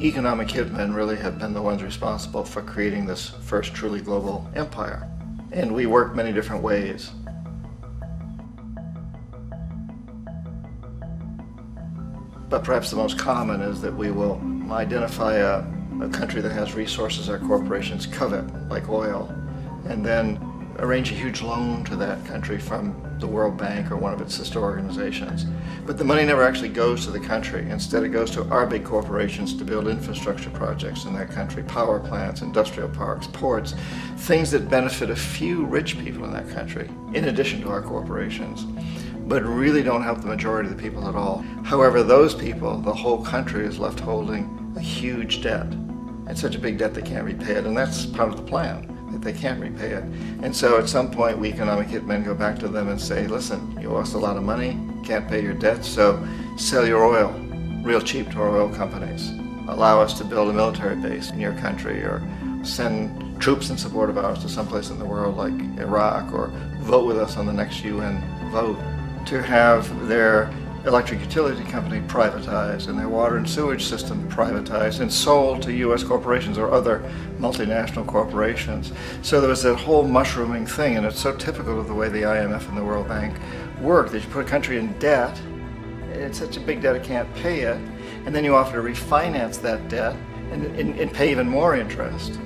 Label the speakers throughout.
Speaker 1: economic hitmen really have been the ones responsible for creating this first truly global empire. And we work many different ways. But perhaps the most common is that we will identify a country that has resources our corporations covet, like oil, and then arrange a huge loan to that country from the World Bank or one of its sister organizations. But the money never actually goes to the country. Instead, it goes to our big corporations to build infrastructure projects in that country, power plants, industrial parks, ports, things that benefit a few rich people in that country, in addition to our corporations, but really don't help the majority of the people at all. However, those people, the whole country is left holding a huge debt. It's such a big debt they can't repay it, and that's part of the plan, that they can't repay it. And so at some point, we economic hitmen go back to them and say, listen, you owe us a lot of money, can't pay your debts, so sell your oil real cheap to our oil companies. Allow us to build a military base in your country, or send troops in support of ours to someplace in the world like Iraq, or vote with us on the next UN vote. To have their electric utility company privatized and their water and sewage system privatized and sold to US corporations or other multinational corporations. So there was that whole mushrooming thing, and it's so typical of the way the IMF and the World Bank work, that you put a country in debt, it's such a big debt it can't pay it, and then you offer to refinance that debt and pay even more interest.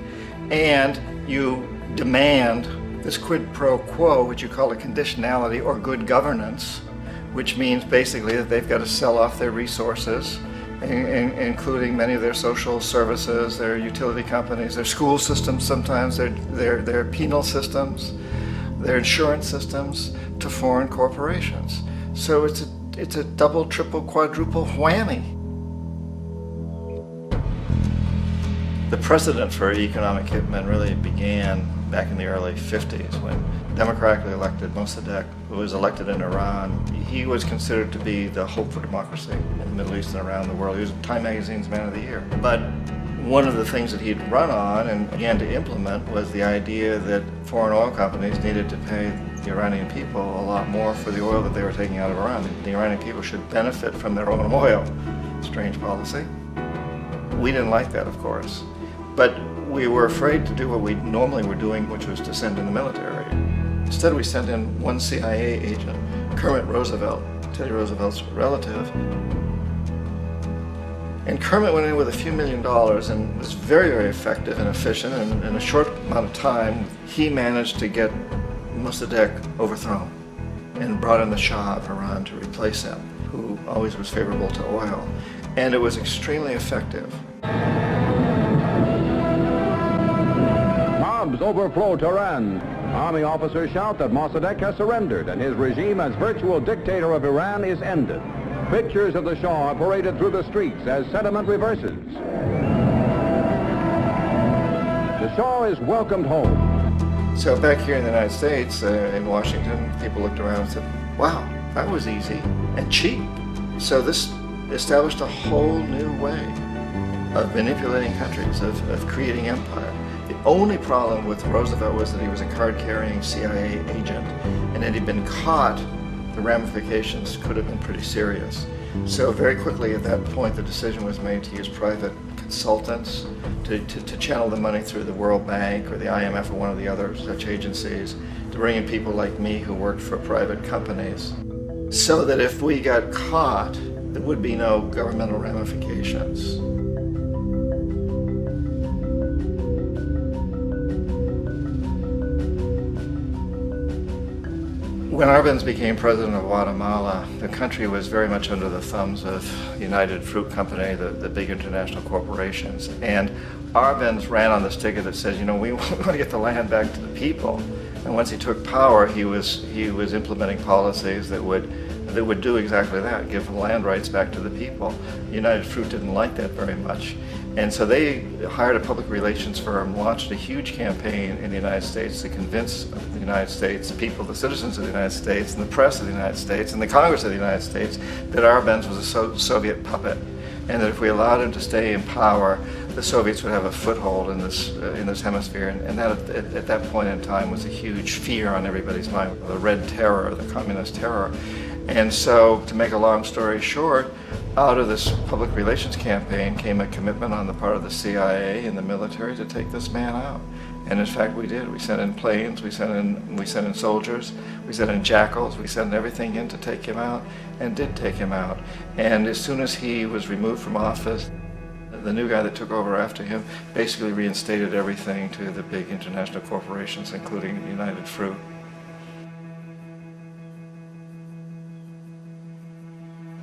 Speaker 1: And you demand this quid pro quo, which you call a conditionality or good governance, which means basically that they've got to sell off their resources, including many of their social services, their utility companies, their school systems sometimes, their penal systems, their insurance systems, to foreign corporations. So it's a double, triple, quadruple whammy. The precedent for economic hitmen really began back in the early 50s when democratically elected Mossadegh, who was elected in Iran, he was considered to be the hope for democracy in the Middle East and around the world. He was Time Magazine's Man of the Year. But one of the things that he'd run on and began to implement was the idea that foreign oil companies needed to pay the Iranian people a lot more for the oil that they were taking out of Iran. The Iranian people should benefit from their own oil. Strange policy. We didn't like that, of course. But we were afraid to do what we normally were doing, which was to send in the military. Instead, we sent in one CIA agent, Kermit Roosevelt, Teddy Roosevelt's relative. And Kermit went in with a few $1 million and was very, very effective and efficient. And in a short amount of time, he managed to get Mossadegh overthrown and brought in the Shah of Iran to replace him, who always was favorable to oil. And it was extremely effective.
Speaker 2: Mobs overflow Tehran. Army officers shout that Mossadegh has surrendered and his regime as virtual dictator of Iran is ended. Pictures of the Shah are paraded through the streets as sentiment reverses. The Shah is welcomed home.
Speaker 1: So back here in the United States, in Washington, people looked around and said, wow, that was easy and cheap. So this established a whole new way of manipulating countries, of creating empire. The only problem with Roosevelt was that he was a card-carrying CIA agent, and had he been caught, the ramifications could have been pretty serious. So very quickly at that point, the decision was made to use private consultants to channel the money through the World Bank or the IMF or one of the other such agencies, to bring in people like me who worked for private companies, so that if we got caught, there would be no governmental ramifications. When Arbenz became president of Guatemala, the country was very much under the thumbs of United Fruit Company, the big international corporations. And Arbenz ran on this ticket that says, you know, we want to get the land back to the people. And once he took power, he was implementing policies that would do exactly that, give land rights back to the people. United Fruit didn't like that very much. And so they hired a public relations firm, launched a huge campaign in the United States to convince the United States people, the citizens of the United States, and the press of the United States, and the Congress of the United States, that Arbenz was a Soviet puppet, and that if we allowed him to stay in power, the Soviets would have a foothold in this hemisphere. And that, at that point in time, was a huge fear on everybody's mind, the Red Terror, the Communist Terror. And so, to make a long story short, Out of this public relations campaign came a commitment on the part of the CIA and the military to take this man out. And in fact, we did. We sent in planes, we sent in soldiers, we sent in jackals, we sent everything in to take him out, and did take him out. And as soon as he was removed from office, the new guy that took over after him basically reinstated everything to the big international corporations, including United Fruit.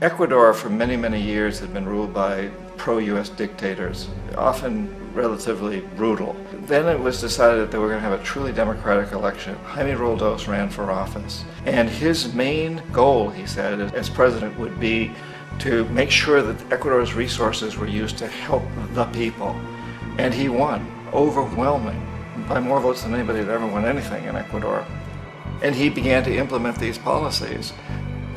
Speaker 1: Ecuador for many, many years had been ruled by pro-US dictators, often relatively brutal. Then it was decided that they were going to have a truly democratic election. Jaime Roldos ran for office. And his main goal, he said, as president would be to make sure that Ecuador's resources were used to help the people. And he won, overwhelming, by more votes than anybody had ever won anything in Ecuador. And he began to implement these policies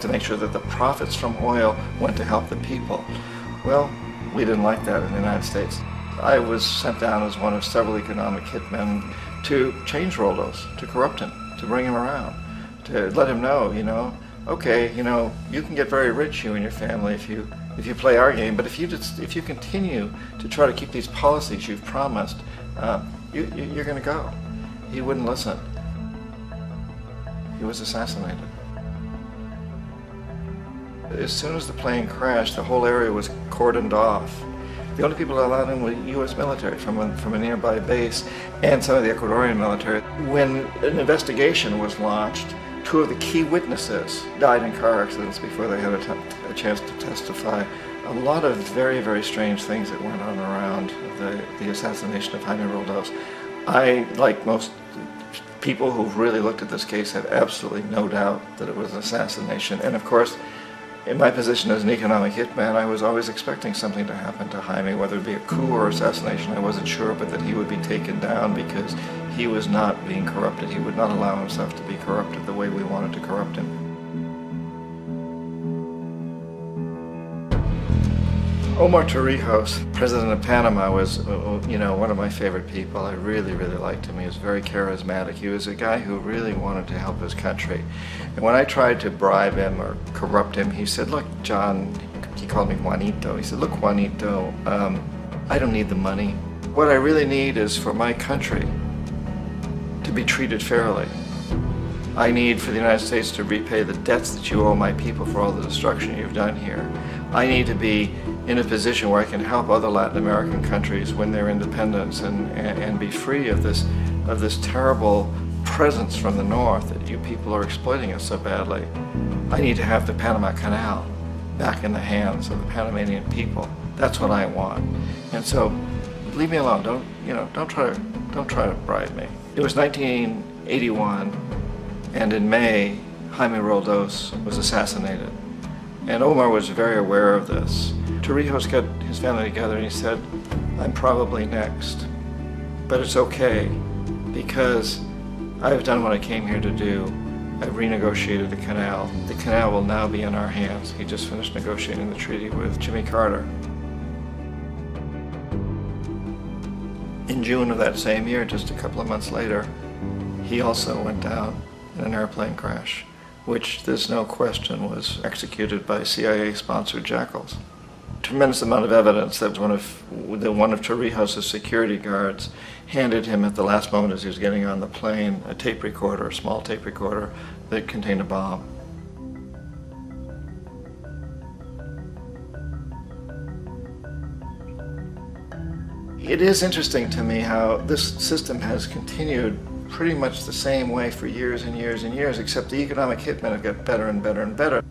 Speaker 1: to make sure that the profits from oil went to help the people. Well, we didn't like that in the United States. I was sent down as one of several economic hitmen to change Roldos, to corrupt him, to bring him around, to let him know, okay, you can get very rich, you and your family, if you play our game, but if you continue to try to keep these policies you've promised, you're going to go. He wouldn't listen. He was assassinated. As soon as the plane crashed, the whole area was cordoned off. The only people allowed in were U.S. military from a nearby base and some of the Ecuadorian military. When an investigation was launched, two of the key witnesses died in car accidents before they had a chance to testify. A lot of very, very strange things that went on around the assassination of Jaime Roldos. I, like most people who've really looked at this case, have absolutely no doubt that it was an assassination. And of course, in my position as an economic hitman, I was always expecting something to happen to Jaime, whether it be a coup or assassination, I wasn't sure, but that he would be taken down because he was not being corrupted. He would not allow himself to be corrupted the way we wanted to corrupt him. Omar Torrijos, president of Panama, was one of my favorite people. I really, really liked him. He was very charismatic. He was a guy who really wanted to help his country. And when I tried to bribe him or corrupt him, he said, look, John, he called me Juanito. He said, look, Juanito, I don't need the money. What I really need is for my country to be treated fairly. I need for the United States to repay the debts that you owe my people for all the destruction you've done here. I need to be in a position where I can help other Latin American countries win their independence and be free of this terrible presence from the north that you people are exploiting us so badly. I need to have the Panama Canal back in the hands of the Panamanian people. That's what I want. And so, leave me alone. Don't try to bribe me. It was 1981, and in May, Jaime Roldos was assassinated. And Omar was very aware of this. Torrijos got his family together and he said, I'm probably next, but it's okay because I've done what I came here to do. I've renegotiated the canal. The canal will now be in our hands. He just finished negotiating the treaty with Jimmy Carter. In June of that same year, just a couple of months later, he also went down in an airplane crash, which there's no question was executed by CIA-sponsored jackals. Tremendous amount of evidence that one of Torrijos' security guards handed him at the last moment as he was getting on the plane a tape recorder, a small tape recorder that contained a bomb. It is interesting to me how this system has continued pretty much the same way for years and years and years, except the economic hitmen have got better and better and better.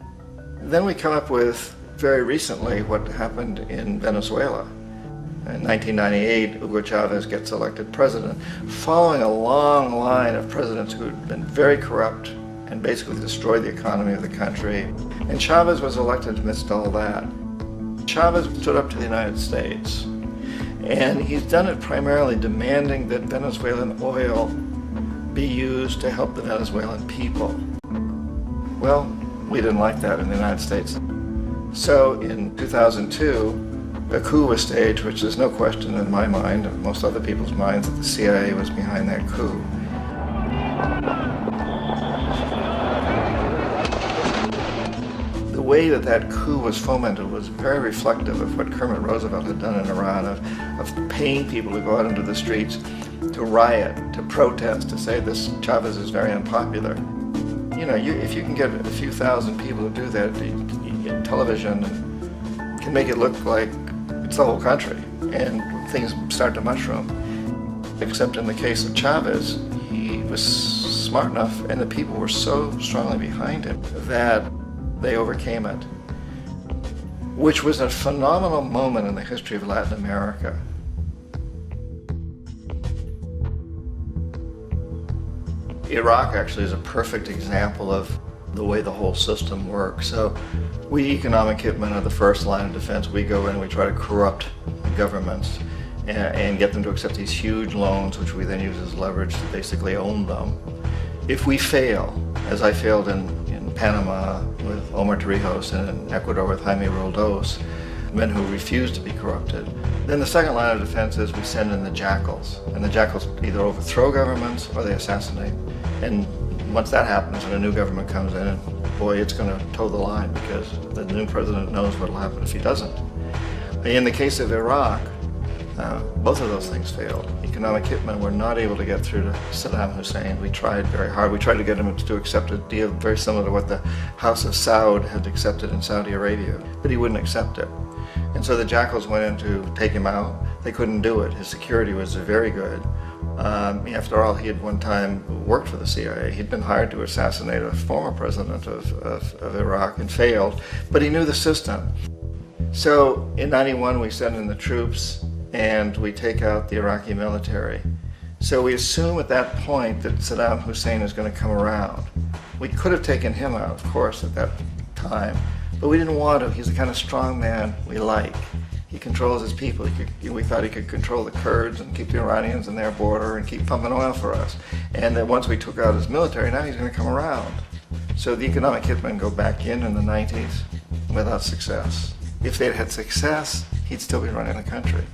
Speaker 1: Then we come up with, very recently, what happened in Venezuela. In 1998, Hugo Chavez gets elected president, following a long line of presidents who had been very corrupt and basically destroyed the economy of the country. And Chavez was elected amidst all that. Chavez stood up to the United States, and he's done it primarily demanding that Venezuelan oil be used to help the Venezuelan people. Well, we didn't like that in the United States. So in 2002, a coup was staged, which there's no question in my mind, and most other people's minds, that the CIA was behind that coup. The way that that coup was fomented was very reflective of what Kermit Roosevelt had done in Iran, of paying people to go out into the streets to riot, to protest, to say this Chavez is very unpopular. You know, if you can get a few thousand people to do that, television can make it look like it's the whole country, and things start to mushroom. Except in the case of Chavez, he was smart enough, and the people were so strongly behind him that they overcame it, which was a phenomenal moment in the history of Latin America. Iraq actually is a perfect example of the way the whole system works. So we economic hitmen are the first line of defense. We go in, we try to corrupt governments and get them to accept these huge loans, which we then use as leverage to basically own them. If we fail, as I failed in Panama with Omar Torrijos and in Ecuador with Jaime Roldos, men who refused to be corrupted, then the second line of defense is we send in the jackals. And the jackals either overthrow governments or they assassinate. And once that happens and a new government comes in, boy, it's going to toe the line because the new president knows what will happen if he doesn't. In the case of Iraq, both of those things failed. Economic hitmen were not able to get through to Saddam Hussein. We tried very hard. We tried to get him to accept a deal very similar to what the House of Saud had accepted in Saudi Arabia, but he wouldn't accept it. And so the jackals went in to take him out. They couldn't do it. His security was very good. After all, he had one time worked for the CIA. He'd been hired to assassinate a former president of Iraq and failed, but he knew the system. So in '91, we send in the troops and we take out the Iraqi military. So we assume at that point that Saddam Hussein is going to come around. We could have taken him out, of course, at that time, but we didn't want to. He's the kind of strong man we like. He controls his people. We thought he could control the Kurds and keep the Iranians in their border and keep pumping oil for us. And that once we took out his military, now he's going to come around. So the economic hitmen go back in the 90s without success. If they'd had success, he'd still be running the country.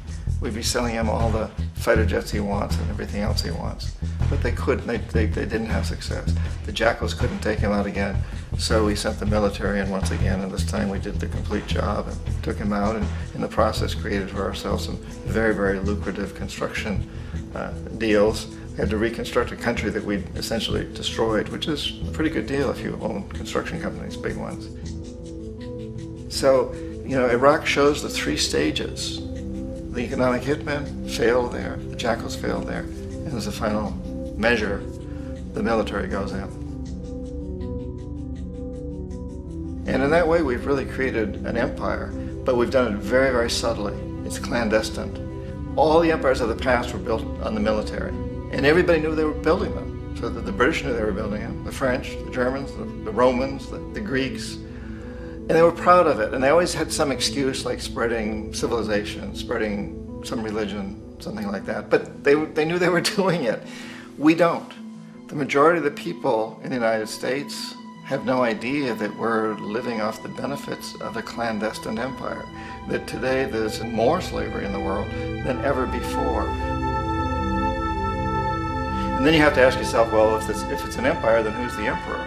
Speaker 1: We'd be selling him all the fighter jets he wants and everything else he wants. But they couldn't, they didn't have success. The jackals couldn't take him out again, so we sent the military in once again, and this time we did the complete job and took him out, and in the process created for ourselves some very, very lucrative construction deals. We had to reconstruct a country that we'd essentially destroyed, which is a pretty good deal if you own construction companies, big ones. So, you know, Iraq shows the three stages. The economic hitmen failed there, the jackals failed there, and as a final measure, the military goes in. And in that way, we've really created an empire, but we've done it very, very subtly. It's clandestine. All the empires of the past were built on the military, and everybody knew they were building them. So that the British knew they were building them, the French, the Germans, the Romans, the Greeks. And they were proud of it, and they always had some excuse like spreading civilization, spreading some religion, something like that. But they knew they were doing it. We don't. The majority of the people in the United States have no idea that we're living off the benefits of a clandestine empire, that today there's more slavery in the world than ever before. And then you have to ask yourself, well, if it's an empire, then who's the emperor?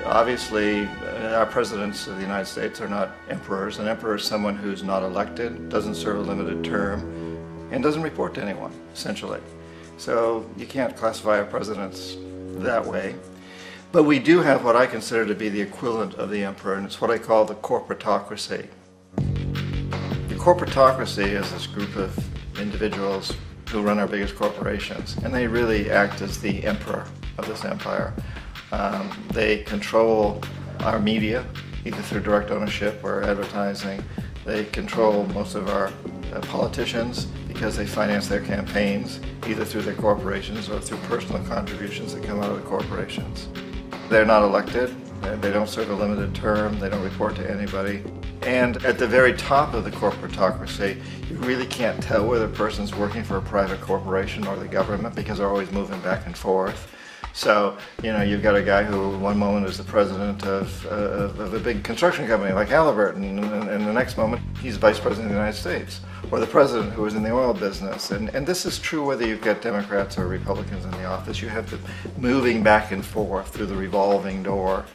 Speaker 1: Obviously, our presidents of the United States are not emperors. An emperor is someone who's not elected, doesn't serve a limited term, and doesn't report to anyone, essentially. So you can't classify our presidents that way. But we do have what I consider to be the equivalent of the emperor, and it's what I call the corporatocracy. The corporatocracy is this group of individuals who run our biggest corporations, and they really act as the emperor of this empire. They control our media, either through direct ownership or advertising. They control most of our politicians because they finance their campaigns, either through their corporations or through personal contributions that come out of the corporations. They're not elected, they don't serve a limited term, they don't report to anybody. And at the very top of the corporatocracy, you really can't tell whether a person's working for a private corporation or the government because they're always moving back and forth. So, you know, you've got a guy who one moment is the president of a big construction company like Halliburton, and the next moment he's vice president of the United States, or the president who is in the oil business. And this is true whether you've got Democrats or Republicans in the office. You have them moving back and forth through the revolving door.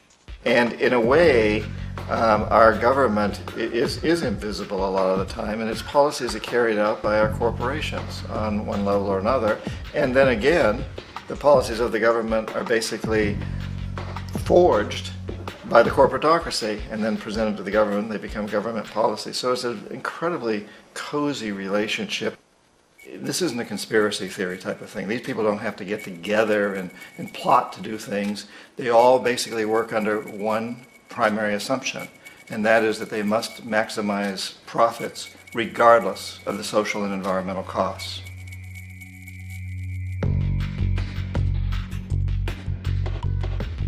Speaker 1: And in a way, our government is invisible a lot of the time, and its policies are carried out by our corporations on one level or another. And then again, the policies of the government are basically forged by the corporatocracy and then presented to the government. They become government policy. So it's an incredibly cozy relationship. This isn't a conspiracy theory type of thing. These people don't have to get together and plot to do things. They all basically work under one primary assumption, and that is that they must maximize profits regardless of the social and environmental costs.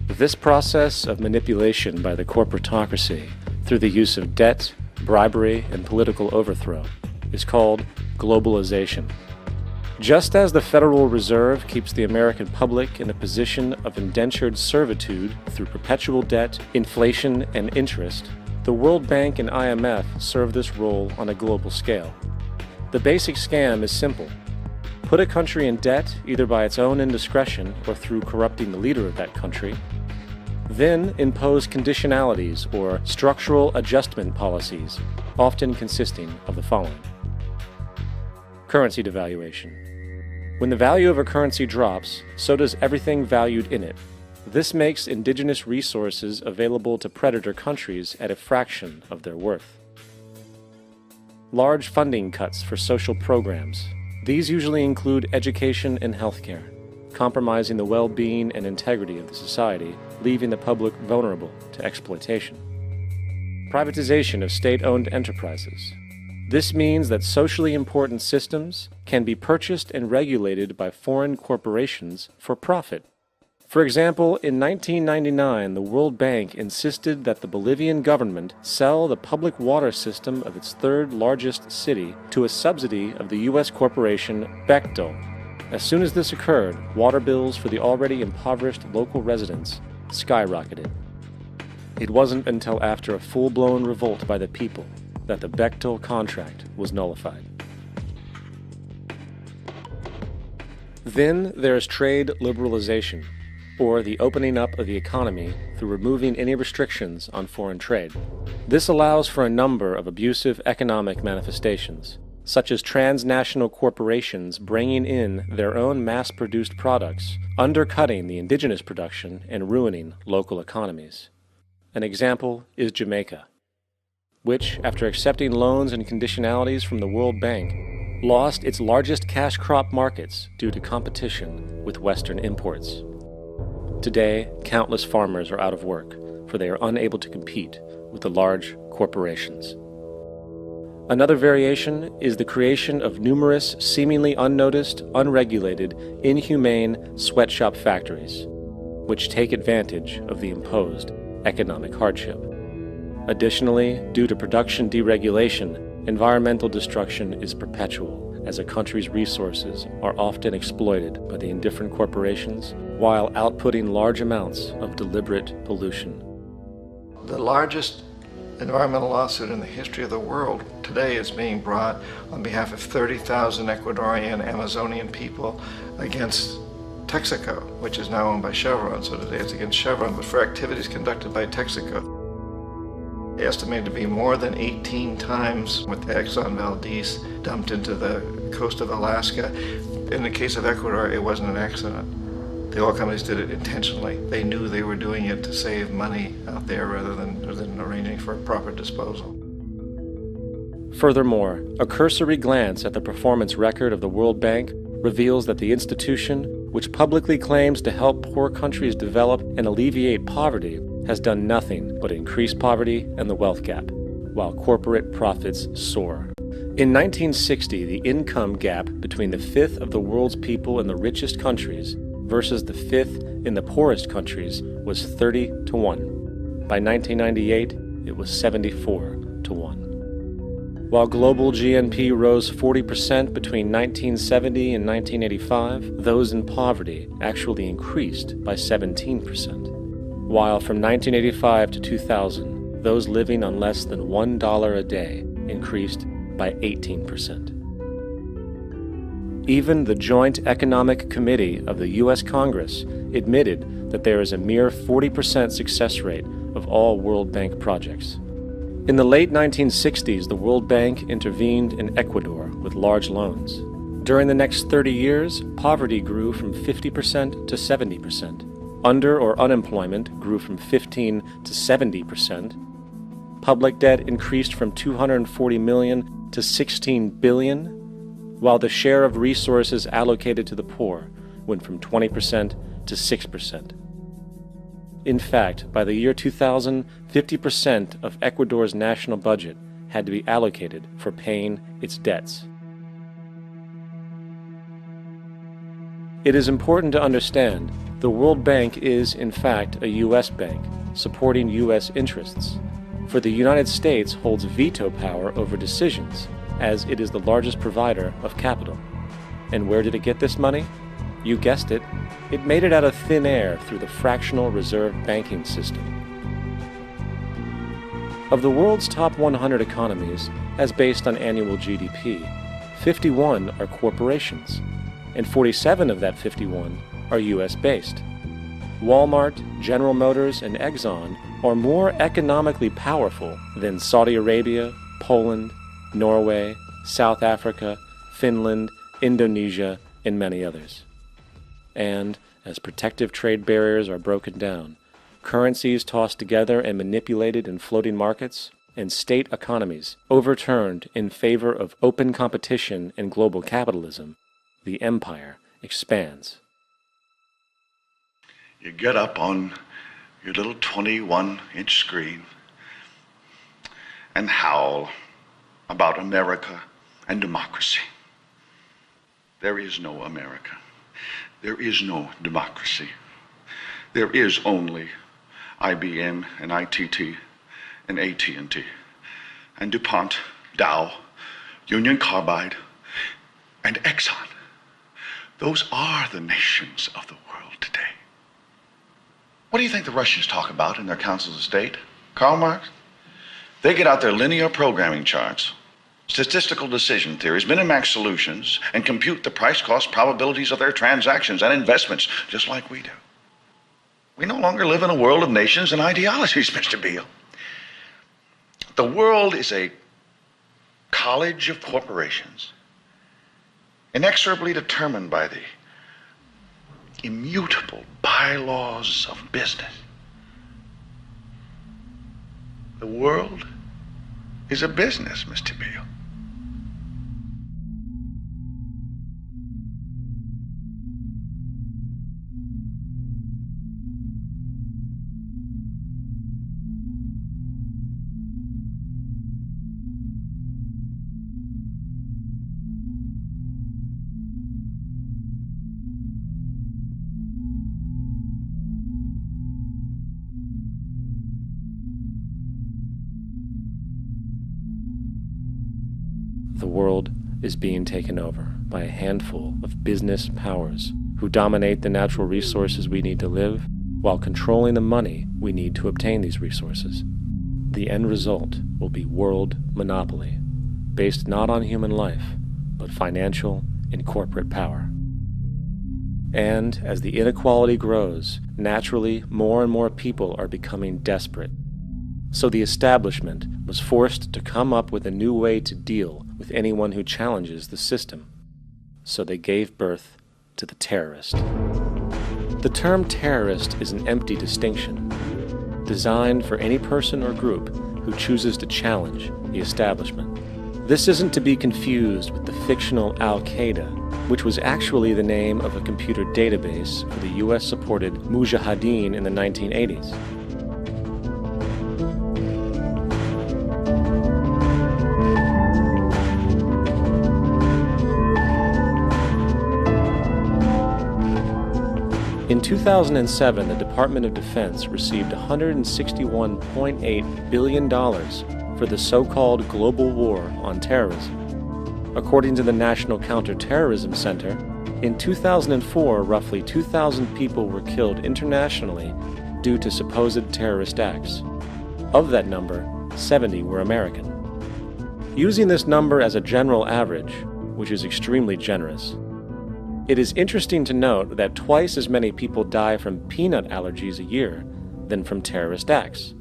Speaker 3: This process of manipulation by the corporatocracy through the use of debt, bribery, and political overthrow is called globalization. Just as the Federal Reserve keeps the American public in a position of indentured servitude through perpetual debt, inflation, and interest, the World Bank and IMF serve this role on a global scale. The basic scam is simple. Put a country in debt either by its own indiscretion or through corrupting the leader of that country, then impose conditionalities or structural adjustment policies, often consisting of the following. Currency devaluation. When the value of a currency drops, so does everything valued in it. This makes indigenous resources available to predator countries at a fraction of their worth. Large funding cuts for social programs. These usually include education and healthcare, compromising the well-being and integrity of the society, leaving the public vulnerable to exploitation. Privatization of state-owned enterprises. This means that socially important systems can be purchased and regulated by foreign corporations for profit. For example, in 1999, the World Bank insisted that the Bolivian government sell the public water system of its third largest city to a subsidy of the U.S. corporation Bechtel. As soon as this occurred, water bills for the already impoverished local residents skyrocketed. It wasn't until after a full-blown revolt by the people that the Bechtel contract was nullified. Then there is trade liberalization, or the opening up of the economy through removing any restrictions on foreign trade. This allows for a number of abusive economic manifestations, such as transnational corporations bringing in their own mass-produced products, undercutting the indigenous production and ruining local economies. An example is Jamaica, which, after accepting loans and conditionalities from the World Bank, lost its largest cash crop markets due to competition with Western imports. Today, countless farmers are out of work, for they are unable to compete with the large corporations. Another variation is the creation of numerous seemingly unnoticed, unregulated, inhumane sweatshop factories, which take advantage of the imposed economic hardship. Additionally, due to production deregulation, environmental destruction is perpetual, as a country's resources are often exploited by the indifferent corporations while outputting large amounts of deliberate pollution.
Speaker 1: The largest environmental lawsuit in the history of the world today is being brought on behalf of 30,000 Ecuadorian Amazonian people against Texaco, which is now owned by Chevron. So today it's against Chevron, but for activities conducted by Texaco. Estimated to be more than 18 times what the Exxon Valdez dumped into the coast of Alaska. In the case of Ecuador, it wasn't an accident. The oil companies did it intentionally. They knew they were doing it to save money out there rather than arranging for proper disposal.
Speaker 3: Furthermore, a cursory glance at the performance record of the World Bank reveals that the institution, which publicly claims to help poor countries develop and alleviate poverty, has done nothing but increase poverty and the wealth gap, while corporate profits soar. In 1960, the income gap between the fifth of the world's people in the richest countries versus the fifth in the poorest countries was 30 to 1. By 1998, it was 74 to 1. While global GNP rose 40% between 1970 and 1985, those in poverty actually increased by 17%. While from 1985 to 2000, those living on less than $1 a day increased by 18%. Even the Joint Economic Committee of the U.S. Congress admitted that there is a mere 40% success rate of all World Bank projects. In the late 1960s, the World Bank intervened in Ecuador with large loans. During the next 30 years, poverty grew from 50% to 70%. Under or unemployment grew from 15 to 70%. Public debt increased from 240 million to 16 billion, while the share of resources allocated to the poor went from 20% to 6%. In fact, by the year 2000, 50% of Ecuador's national budget had to be allocated for paying its debts. It is important to understand the World Bank is, in fact, a U.S. bank, supporting U.S. interests. For the United States holds veto power over decisions, as it is the largest provider of capital. And where did it get this money? You guessed it, it made it out of thin air through the fractional reserve banking system. Of the world's top 100 economies, as based on annual GDP, 51 are corporations, and 47 of that 51 are US-based. Walmart, General Motors, and Exxon are more economically powerful than Saudi Arabia, Poland, Norway, South Africa, Finland, Indonesia, and many others. And, as protective trade barriers are broken down, currencies tossed together and manipulated in floating markets, and state economies overturned in favor of open competition and global capitalism, the empire expands.
Speaker 4: You get up on your little 21-inch screen and howl about America and democracy. There is no America. There is no democracy. There is only IBM and ITT and AT&T and DuPont, Dow, Union Carbide, and Exxon. Those are the nations of the world today. What do you think the Russians talk about in their councils of state? Karl Marx? They get out their linear programming charts, statistical decision theories, Minimax solutions, and compute the price-cost probabilities of their transactions and investments, just like we do. We no longer live in a world of nations and ideologies, Mr. Beale. The world is a college of corporations, inexorably determined by the immutable bylaws of business. The world is a business, Mr. Beale.
Speaker 3: The world is being taken over by a handful of business powers who dominate the natural resources we need to live while controlling the money we need to obtain these resources. The end result will be world monopoly, based not on human life, but financial and corporate power. And as the inequality grows, naturally more and more people are becoming desperate. So the establishment was forced to come up with a new way to deal with anyone who challenges the system. So they gave birth to the terrorist. The term terrorist is an empty distinction, designed for any person or group who chooses to challenge the establishment. This isn't to be confused with the fictional Al-Qaeda, which was actually the name of a computer database for the US-supported Mujahideen in the 1980s. In 2007, the Department of Defense received $161.8 billion for the so-called global war on terrorism. According to the National Counterterrorism Center, in 2004, roughly 2,000 people were killed internationally due to supposed terrorist acts. Of that number, 70 were American. Using this number as a general average, which is extremely generous, it is interesting to note that twice as many people die from peanut allergies a year than from terrorist acts.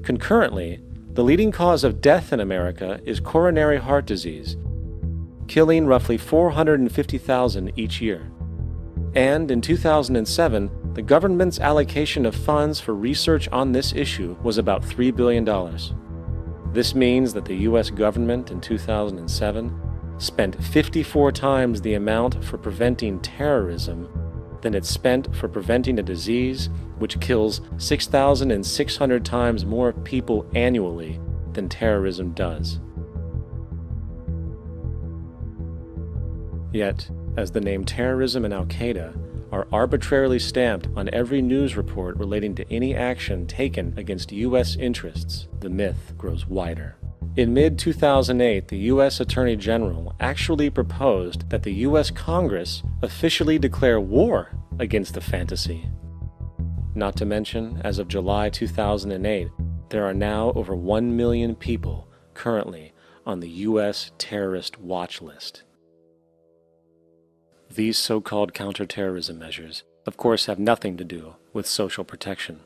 Speaker 3: Concurrently, the leading cause of death in America is coronary heart disease, killing roughly 450,000 each year. And in 2007, the government's allocation of funds for research on this issue was about $3 billion. This means that the U.S. government in 2007 spent 54 times the amount for preventing terrorism than it spent for preventing a disease which kills 6,600 times more people annually than terrorism does. Yet, as the name terrorism and Al-Qaeda are arbitrarily stamped on every news report relating to any action taken against U.S. interests, the myth grows wider. In mid-2008, the U.S. Attorney General actually proposed that the U.S. Congress officially declare war against the fantasy. Not to mention, as of July 2008, there are now over 1 million people currently on the U.S. terrorist watch list. These so-called counterterrorism measures, of course, have nothing to do with social protection,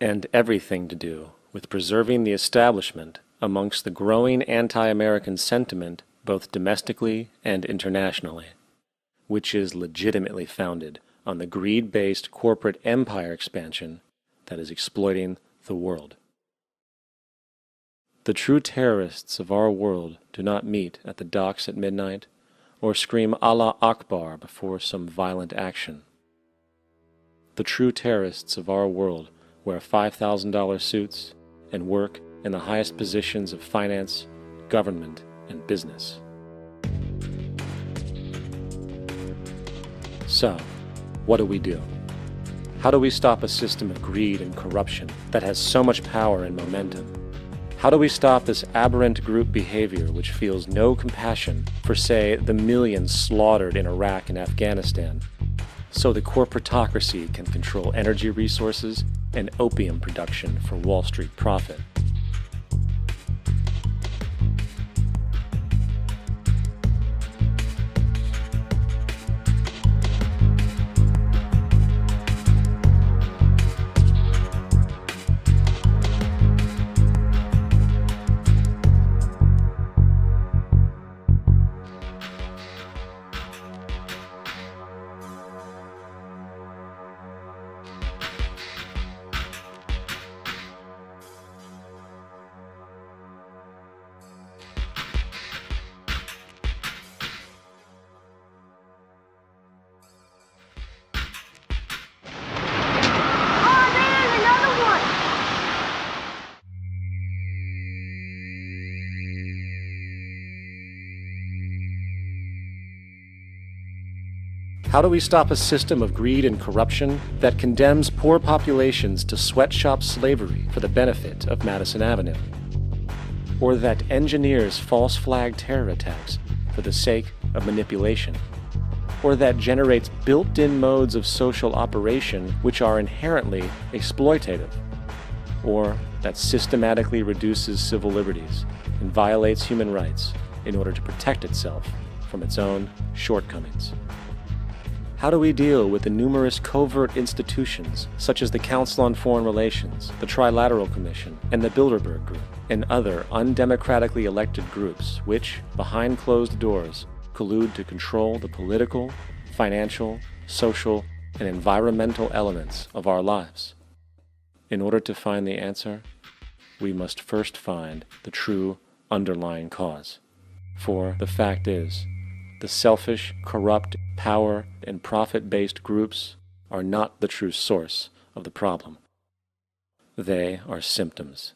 Speaker 3: and everything to do with preserving the establishment amongst the growing anti-American sentiment both domestically and internationally, which is legitimately founded on the greed-based corporate empire expansion that is exploiting the world. The true terrorists of our world do not meet at the docks at midnight or scream Allah Akbar before some violent action. The true terrorists of our world wear $5,000 suits and work in the highest positions of finance, government, and business. So, what do? How do we stop a system of greed and corruption that has so much power and momentum? How do we stop this aberrant group behavior which feels no compassion for, say, the millions slaughtered in Iraq and Afghanistan, so the corporatocracy can control energy resources and opium production for Wall Street profit? How do we stop a system of greed and corruption that condemns poor populations to sweatshop slavery for the benefit of Madison Avenue? Or that engineers false flag terror attacks for the sake of manipulation? Or that generates built-in modes of social operation which are inherently exploitative? Or that systematically reduces civil liberties and violates human rights in order to protect itself from its own shortcomings? How do we deal with the numerous covert institutions, such as the Council on Foreign Relations, the Trilateral Commission, and the Bilderberg Group, and other undemocratically elected groups which, behind closed doors, collude to control the political, financial, social, and environmental elements of our lives? In order to find the answer, we must first find the true underlying cause. For the fact is, the selfish, corrupt, power, and profit-based groups are not the true source of the problem. They are symptoms.